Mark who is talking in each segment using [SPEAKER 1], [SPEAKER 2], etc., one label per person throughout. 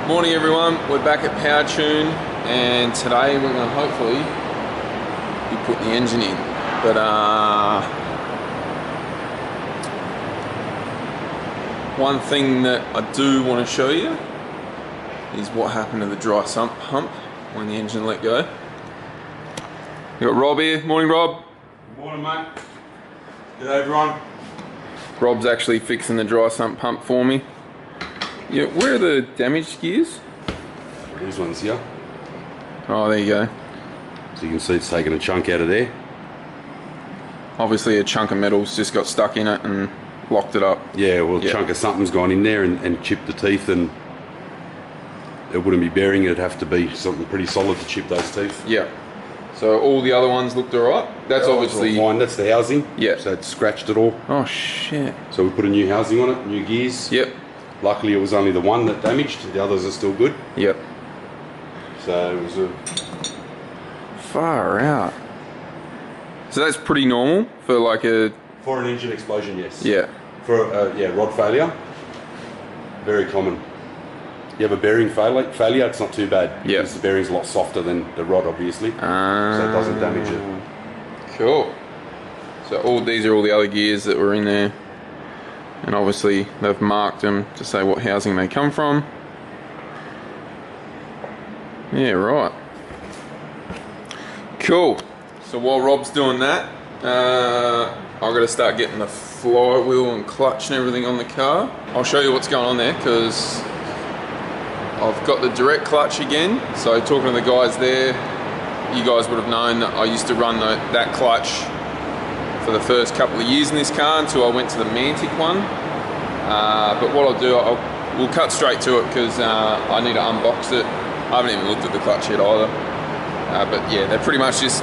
[SPEAKER 1] Morning everyone, we're back at PowerTune and today we're going to hopefully be putting the engine in. But one thing that I do want to show you is what happened to the dry sump pump when the engine let go. You got Rob here. Morning Rob.
[SPEAKER 2] Good morning mate. G'day everyone.
[SPEAKER 1] Rob's actually fixing the dry sump pump for me. Yeah, where are the damaged gears?
[SPEAKER 2] These ones here.
[SPEAKER 1] Oh, there you go.
[SPEAKER 2] So you can see it's taken a chunk out of there.
[SPEAKER 1] Obviously a chunk of metal's just got stuck in it and locked it up.
[SPEAKER 2] Yeah, well, a chunk of something's gone in there and chipped the teeth, and it wouldn't be bearing, it'd have to be something pretty solid to chip those teeth.
[SPEAKER 1] Yeah. So all the other ones looked alright? That's obviously...
[SPEAKER 2] fine, that's the housing.
[SPEAKER 1] Yeah.
[SPEAKER 2] So it scratched it all.
[SPEAKER 1] Oh shit.
[SPEAKER 2] So we put a new housing on it, new gears.
[SPEAKER 1] Yep.
[SPEAKER 2] Luckily it was only the one that damaged, the others are still good.
[SPEAKER 1] Yep.
[SPEAKER 2] So it was a...
[SPEAKER 1] Far out. So that's pretty normal for like a...
[SPEAKER 2] For an engine explosion, yes.
[SPEAKER 1] Yeah.
[SPEAKER 2] For rod failure, very common. You have a bearing failure, it's not too bad.
[SPEAKER 1] Yeah.
[SPEAKER 2] Because the bearing's a lot softer than the rod, obviously. So it doesn't damage it.
[SPEAKER 1] Cool. So these are all the other gears that were in there. And obviously they've marked them to say what housing they come from. Yeah, right. Cool. So while Rob's doing that, I've got to start getting the flywheel and clutch and everything on the car. I'll show you what's going on there because I've got the direct clutch again. So talking to the guys there, you guys would have known that I used to run that clutch for the first couple of years in this car until I went to the Mantic one. But what I'll do, we'll cut straight to it because I need to unbox it. I haven't even looked at the clutch yet either. But yeah, they pretty much just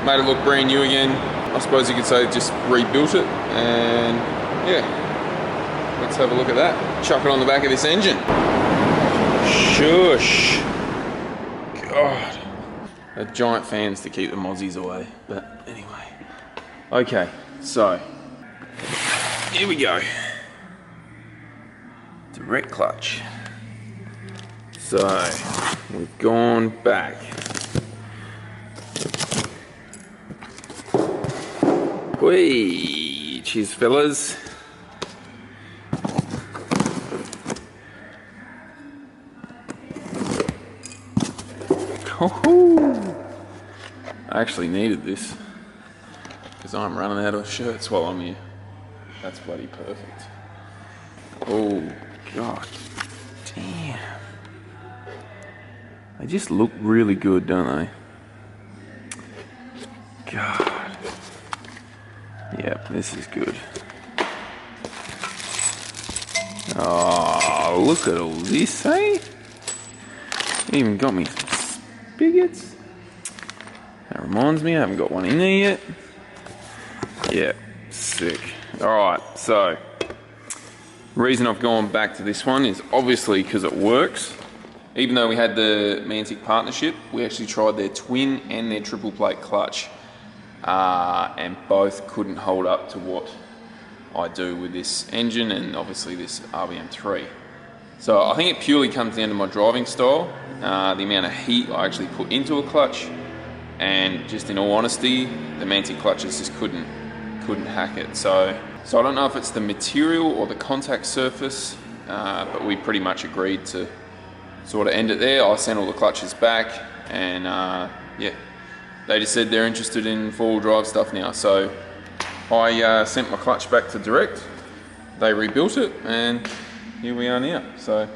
[SPEAKER 1] made it look brand new again. I suppose you could say just rebuilt it, and yeah, let's have a look at that. Chuck it on the back of this engine. Shush. God. They're giant fans to keep the mozzies away, but anyway. Okay, so here we go. Direct clutch. So we've gone back. Whee! Cheers, fellas. Oh, I actually needed this because I'm running out of shirts while I'm here. That's bloody perfect. Oh, God. Damn. They just look really good, don't they? God. Yep, this is good. Oh, look at all this, eh? Even got me some spigots. That reminds me, I haven't got one in there yet. Yeah, sick. Alright, so reason I've gone back to this one is obviously because it works. Even though we had the Mantic partnership, we actually tried their twin and their triple plate clutch. And both couldn't hold up to what I do with this engine and obviously this RBM3. So I think it purely comes down to my driving style, the amount of heat I actually put into a clutch, and just in all honesty, the Mantic clutches just couldn't hack it. So I don't know if it's the material or the contact surface, but we pretty much agreed to sort of end it there. I sent all the clutches back, and yeah. They just said they're interested in four-wheel drive stuff now. So I sent my clutch back to Direct. They rebuilt it, and here we are now. So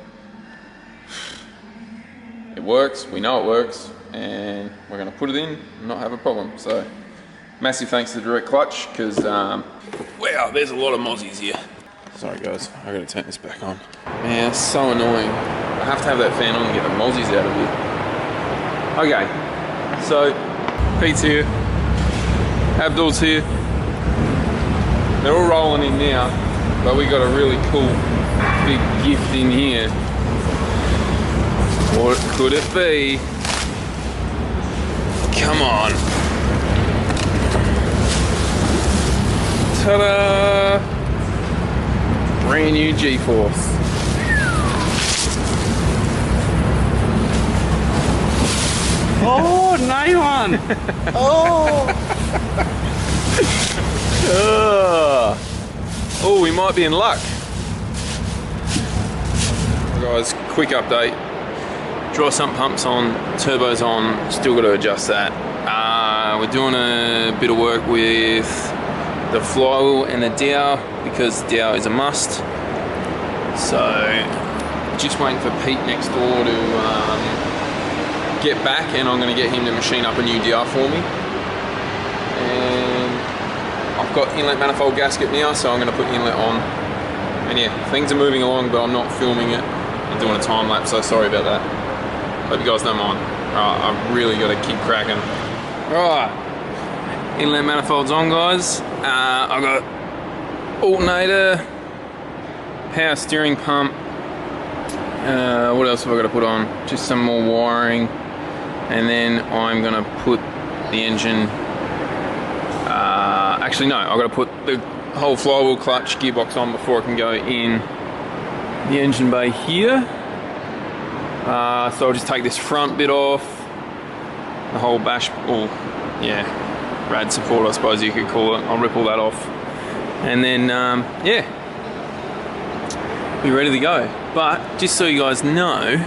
[SPEAKER 1] it works, we know it works, and we're gonna put it in and not have a problem. So massive thanks to Direct Clutch, because wow, there's a lot of mozzies here. Sorry guys, I gotta turn this back on. Man, it's so annoying. I have to have that fan on to get the mozzies out of here. Okay, so Pete's here, Abdul's here. They're all rolling in now, but we got a really cool big gift in here. What could it be? Come on. Ta-da! Brand new G-Force.
[SPEAKER 2] an A1.
[SPEAKER 1] Oh, we might be in luck. Guys, quick update. Dry sump pumps on, turbos on, still got to adjust that. We're doing a bit of work with the flywheel and the dowel because dowel is a must. So, just waiting for Pete next door to get back, and I'm going to get him to machine up a new dowel for me. And I've got inlet manifold gasket now, so I'm going to put inlet on. And yeah, things are moving along, but I'm not filming it. I'm doing a time lapse, so sorry about that. Hope you guys don't mind. I've really got to keep cracking. Right, inlet manifolds on, guys. I've got alternator, power steering pump. What else have I got to put on? Just some more wiring, and then I'm going to put the engine. Actually, no, I've got to put the whole flywheel, clutch, gearbox on before I can go in the engine bay here. So I'll just take this front bit off, the whole bash, or yeah, rad support I suppose you could call it. I'll rip all that off, and then yeah, be ready to go. But just so you guys know,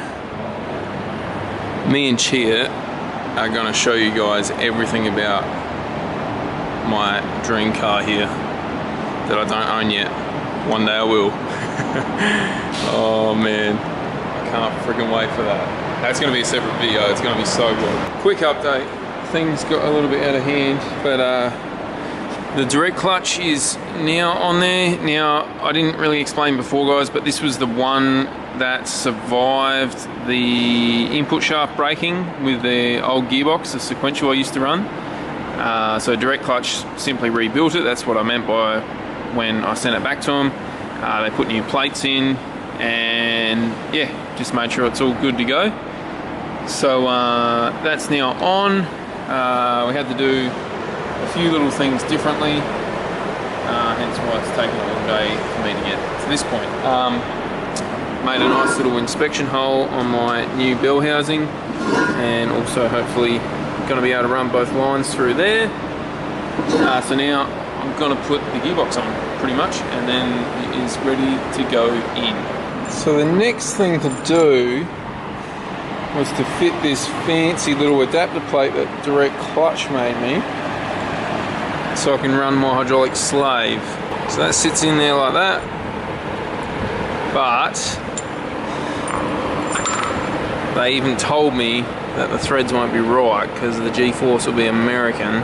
[SPEAKER 1] me and Chia are going to show you guys everything about my dream car here that I don't own yet. One day I will. Oh man, I can't freaking wait for that. That's going to be a separate video. It's going to be so good. Quick update. Things got a little bit out of hand, but the direct clutch is now on there. Now, I didn't really explain before, guys, but this was the one that survived the input shaft braking with the old gearbox, the sequential I used to run. So direct clutch simply rebuilt it. That's what I meant by when I sent it back to them. They put new plates in, and yeah, just made sure it's all good to go. So that's now on. We had to do a few little things differently, hence why it's taken a little day for me to get to this point. Made a nice little inspection hole on my new bell housing, and also hopefully going to be able to run both lines through there. So now I'm going to put the gearbox on pretty much, and then it is ready to go in. So the next thing to do was to fit this fancy little adapter plate that Direct Clutch made me, so I can run my hydraulic slave. So that sits in there like that, but they even told me that the threads won't be right because the G-force will be American,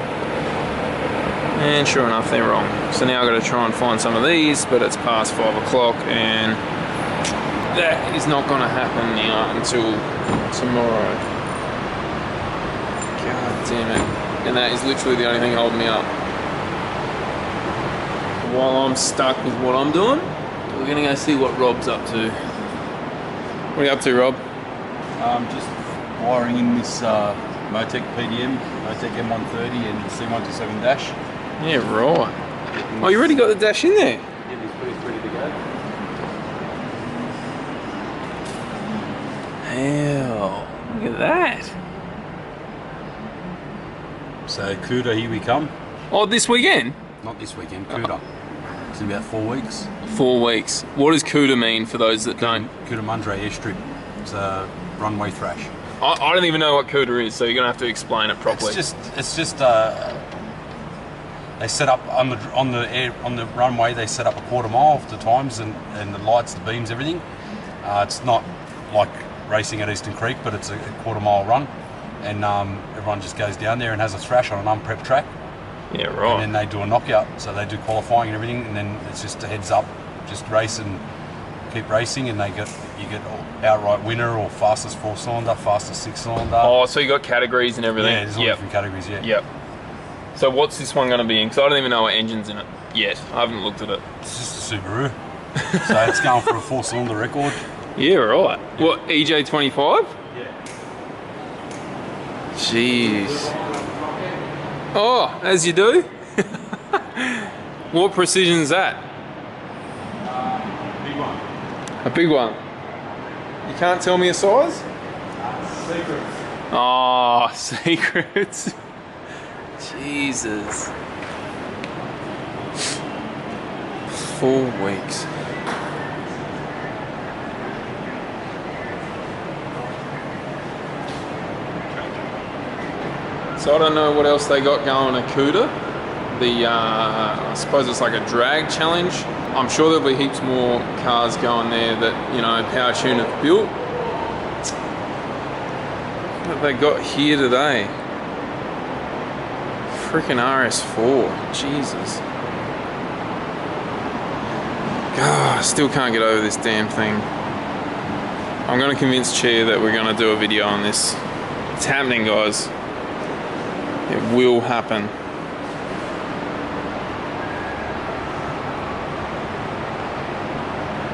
[SPEAKER 1] and sure enough they're wrong. So now I've got to try and find some of these, but it's past 5 o'clock and that is not going to happen now until tomorrow. God damn it. And that is literally the only thing holding me up. While I'm stuck with what I'm doing, we're going to go see what Rob's up to. What are you up to, Rob?
[SPEAKER 3] Just wiring in this Motec PDM, Motec M130 and C127 dash.
[SPEAKER 1] Yeah, right. Oh, you already got the dash in there?
[SPEAKER 3] Yeah, these pretty ready to go.
[SPEAKER 1] Hell, look at that.
[SPEAKER 3] So CUDA, here we come.
[SPEAKER 1] Oh, this weekend?
[SPEAKER 3] Not this weekend, CUDA. It's in about 4 weeks.
[SPEAKER 1] 4 weeks. What does CUDA mean for those that don't?
[SPEAKER 3] CUDA Mundre airstrip. It's a runway thrash.
[SPEAKER 1] I don't even know what CUDA is, so you're gonna have to explain it properly.
[SPEAKER 3] It's just they set up on the runway. They set up a quarter mile of the times and the lights, the beams, everything. It's not like racing at Eastern Creek, but it's a quarter mile run, and everyone just goes down there and has a thrash on an unprepped track.
[SPEAKER 1] Yeah, right.
[SPEAKER 3] And then they do a knockout, so they do qualifying and everything, and then it's just a heads up, just race and keep racing, and you get outright winner or fastest 4-cylinder, fastest 6-cylinder.
[SPEAKER 1] Oh, so you got categories and everything.
[SPEAKER 3] Yeah, there's all different categories. Yeah.
[SPEAKER 1] Yep. So what's this one going to be in? Because I don't even know what engine's in it yet. I haven't looked at it.
[SPEAKER 3] It's just a Subaru, so it's going for a 4-cylinder record.
[SPEAKER 1] Yeah, right. Yeah. What, EJ25?
[SPEAKER 3] Yeah.
[SPEAKER 1] Jeez. Oh, as you do. What precision is that?
[SPEAKER 3] Big one.
[SPEAKER 1] A big one. You can't tell me a size?
[SPEAKER 3] Secret.
[SPEAKER 1] Oh, secrets. Jesus. 4 weeks. So I don't know what else they got going at Cuda. I suppose it's like a drag challenge. I'm sure there'll be heaps more cars going there that, you know, PowerTune have built. What have they got here today? Freaking RS4. Jesus. God, I still can't get over this damn thing. I'm going to convince Chia that we're going to do a video on this. It's happening, guys. It will happen.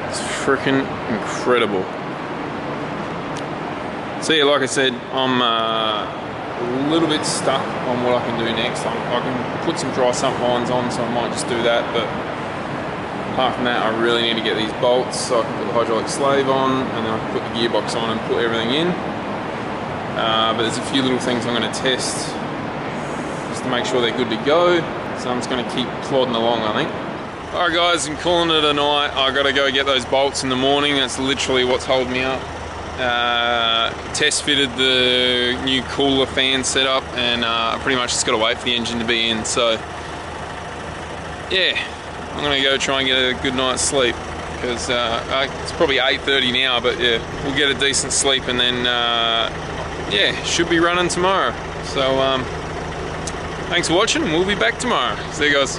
[SPEAKER 1] It's freaking incredible. So yeah, like I said, I'm a little bit stuck on what I can do next. I can put some dry sump lines on, so I might just do that, but apart from that, I really need to get these bolts so I can put the hydraulic slave on, and then I can put the gearbox on and put everything in. But there's a few little things I'm going to test just to make sure they're good to go. So I'm just going to keep plodding along, I think. Alright guys, I'm calling it a night. I've got to go get those bolts in the morning. That's literally what's holding me up. Test fitted the new cooler fan setup, and I pretty much just got to wait for the engine to be in. So yeah, I'm gonna go try and get a good night's sleep, because it's probably 8:30 now, but yeah, we'll get a decent sleep, and then yeah, should be running tomorrow. So thanks for watching, and we'll be back tomorrow. See you guys.